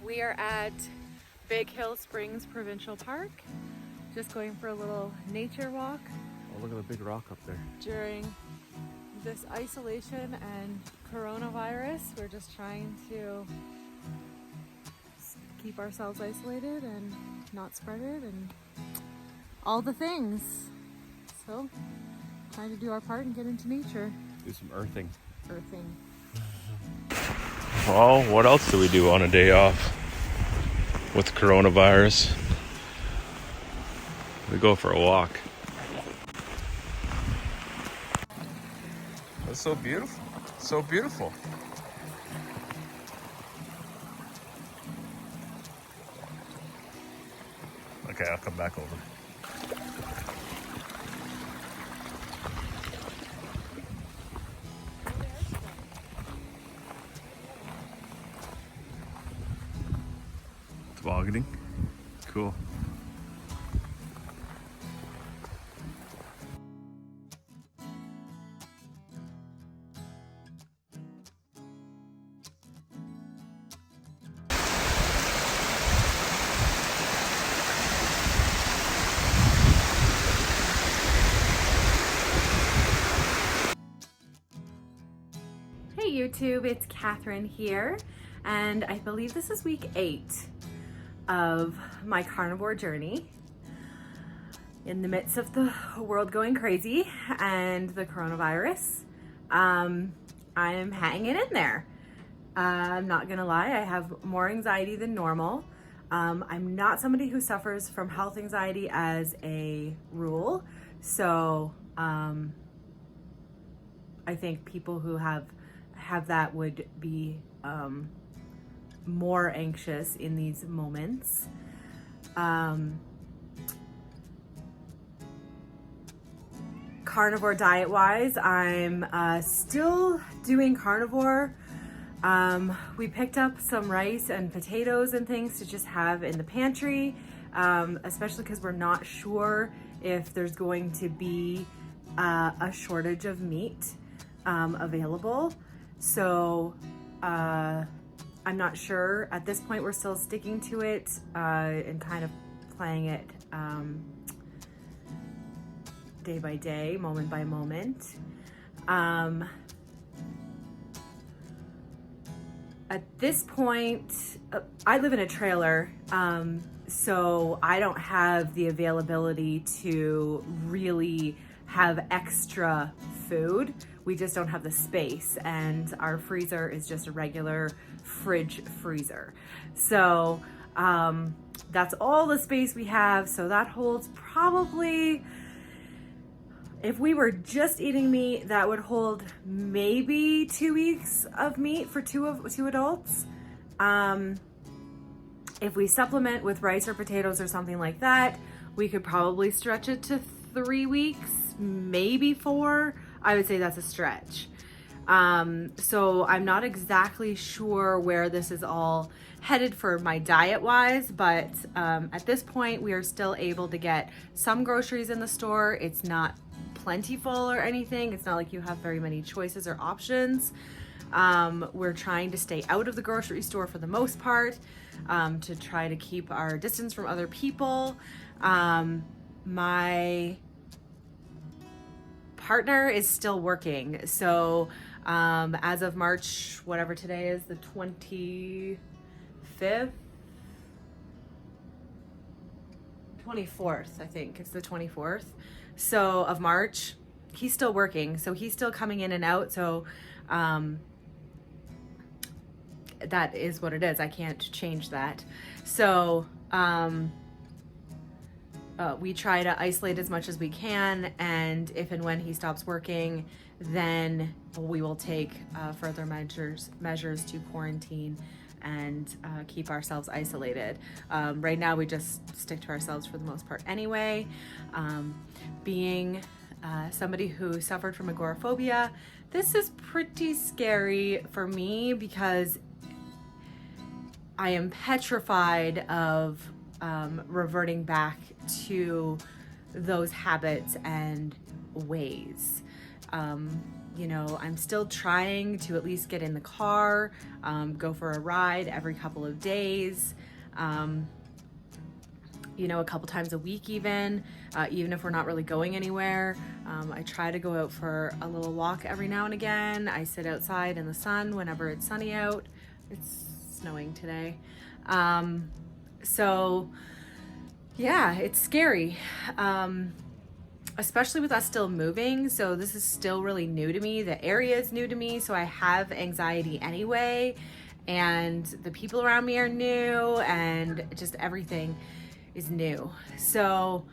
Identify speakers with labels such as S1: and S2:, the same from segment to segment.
S1: We are at Big Hill Springs Provincial Park, just going for a little nature walk
S2: Oh, look at the big rock up there.
S1: during this isolation and coronavirus. We're just trying to keep ourselves isolated and not spread it and all the things. So, trying to do our part and get into nature.
S2: Do some earthing.
S1: Earthing.
S2: Well, what else do we do on a day off with coronavirus? We go for a walk. That's so beautiful. So beautiful. Okay, I'll come back over. Tobogganing. Cool.
S1: Hey YouTube, it's Catherine here, and I believe this is week 8 of my carnivore journey. In the midst of the world going crazy and the coronavirus, I'm hanging in there. I'm not gonna lie, I have more anxiety than normal. I'm not somebody who suffers from health anxiety as a rule, so I think people who have that would be more anxious in these moments. Carnivore diet wise, I'm still doing carnivore. We picked up some rice and potatoes and things to just have in the pantry, especially because we're not sure if there's going to be a shortage of meat available. So I'm not sure. At this point, we're still sticking to it and kind of playing it day by day, moment by moment. At this point, I live in a trailer, so I don't have the availability to really have extra food. We just don't have the space, and our freezer is just a regular fridge freezer. So that's all the space we have. So that holds probably, if we were just eating meat, that would hold maybe 2 weeks of meat for two adults. If we supplement with rice or potatoes or something like that, we could probably stretch it to 3 weeks, maybe 4. I would say that's a stretch. So I'm not exactly sure where this is all headed for my diet wise, but at this point we are still able to get some groceries in the store. It's not plentiful or anything. It's not like you have very many choices or options. We're trying to stay out of the grocery store for the most part, to try to keep our distance from other people. My partner is still working, so as of March, whatever today is, the 25th, 24th, I think it's the 24th, so of March, he's still working, so he's still coming in and out. So that is what it is. I can't change that. So we try to isolate as much as we can, and if and when he stops working, then we will take further measures to quarantine and keep ourselves isolated. Right now we just stick to ourselves for the most part anyway. Being somebody who suffered from agoraphobia, this is pretty scary for me because I am petrified of reverting back to those habits and ways. You know, I'm still trying to at least get in the car, go for a ride every couple of days, you know, a couple times a week even if we're not really going anywhere. I try to go out for a little walk every now and again. I sit outside in the sun whenever it's sunny out. It's snowing today. So yeah, it's scary. Especially with us still moving. So this is still really new to me. The area is new to me. So I have anxiety anyway. And the people around me are new, and just everything is new. So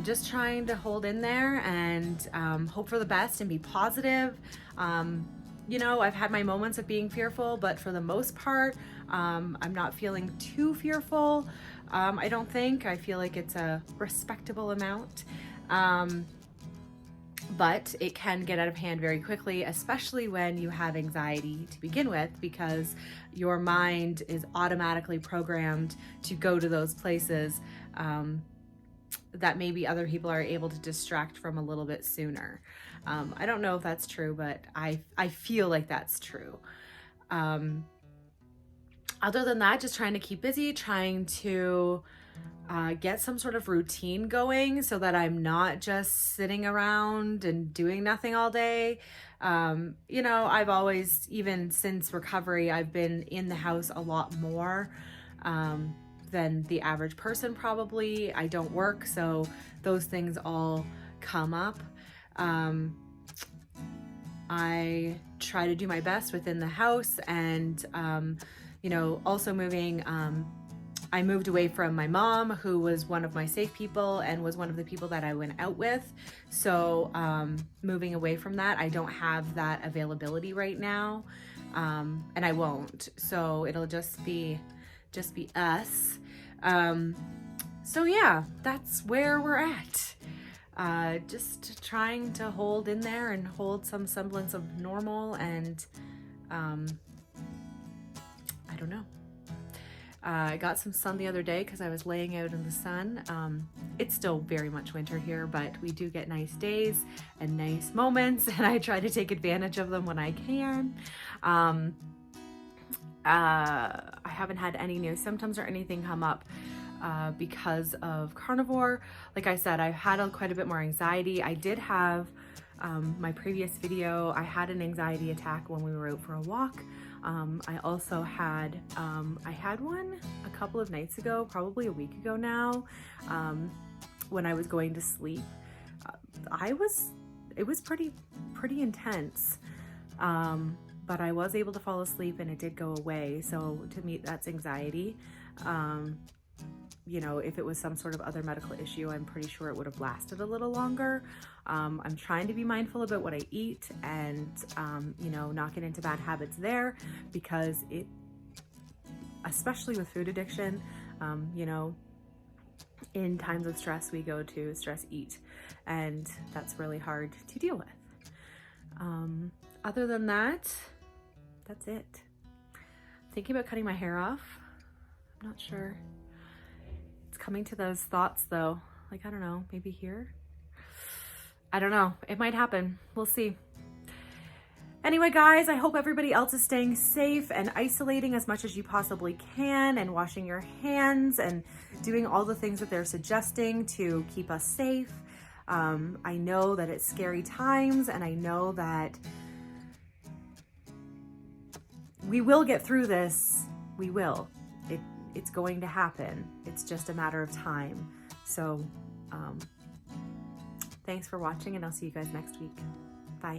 S1: just trying to hold in there and hope for the best and be positive. You know, I've had my moments of being fearful, but for the most part, I'm not feeling too fearful. I don't think. I feel like it's a respectable amount. But it can get out of hand very quickly, especially when you have anxiety to begin with, because your mind is automatically programmed to go to those places that maybe other people are able to distract from a little bit sooner. I don't know if that's true, but I feel like that's true. Other than that, just trying to keep busy, trying to get some sort of routine going so that I'm not just sitting around and doing nothing all day. You know, I've always, even since recovery, I've been in the house a lot more than the average person probably. I don't work, so those things all come up. I try to do my best within the house, and you know, also moving, I moved away from my mom, who was one of my safe people and was one of the people that I went out with. So moving away from that, I don't have that availability right now, and I won't. So it'll just be us. So yeah, that's where we're at. Just trying to hold in there and hold some semblance of normal, and I don't know. I got some sun the other day because I was laying out in the sun. It's still very much winter here, but we do get nice days and nice moments, and I try to take advantage of them when I can. I haven't had any new symptoms or anything come up because of Carnivore. Like I said, I've had quite a bit more anxiety. I did have my previous video, I had an anxiety attack when we were out for a walk. I also had, I had one a couple of nights ago, probably a week ago now, when I was going to sleep. It was pretty intense, but I was able to fall asleep and it did go away. So to me, that's anxiety. You know, if it was some sort of other medical issue, I'm pretty sure it would have lasted a little longer. I'm trying to be mindful about what I eat and, you know, not get into bad habits there, because it, especially with food addiction, you know, in times of stress, we go to stress eat, and that's really hard to deal with. Other than that, that's it. Thinking about cutting my hair off. I'm not sure. It's coming to those thoughts though. Like, I don't know, maybe here? I don't know. It might happen. We'll see. Anyway, guys, I hope everybody else is staying safe and isolating as much as you possibly can, and washing your hands and doing all the things that they're suggesting to keep us safe. I know that it's scary times, and I know that we will get through this. We will. It's going to happen. It's just a matter of time. So, thanks for watching, and I'll see you guys next week. Bye.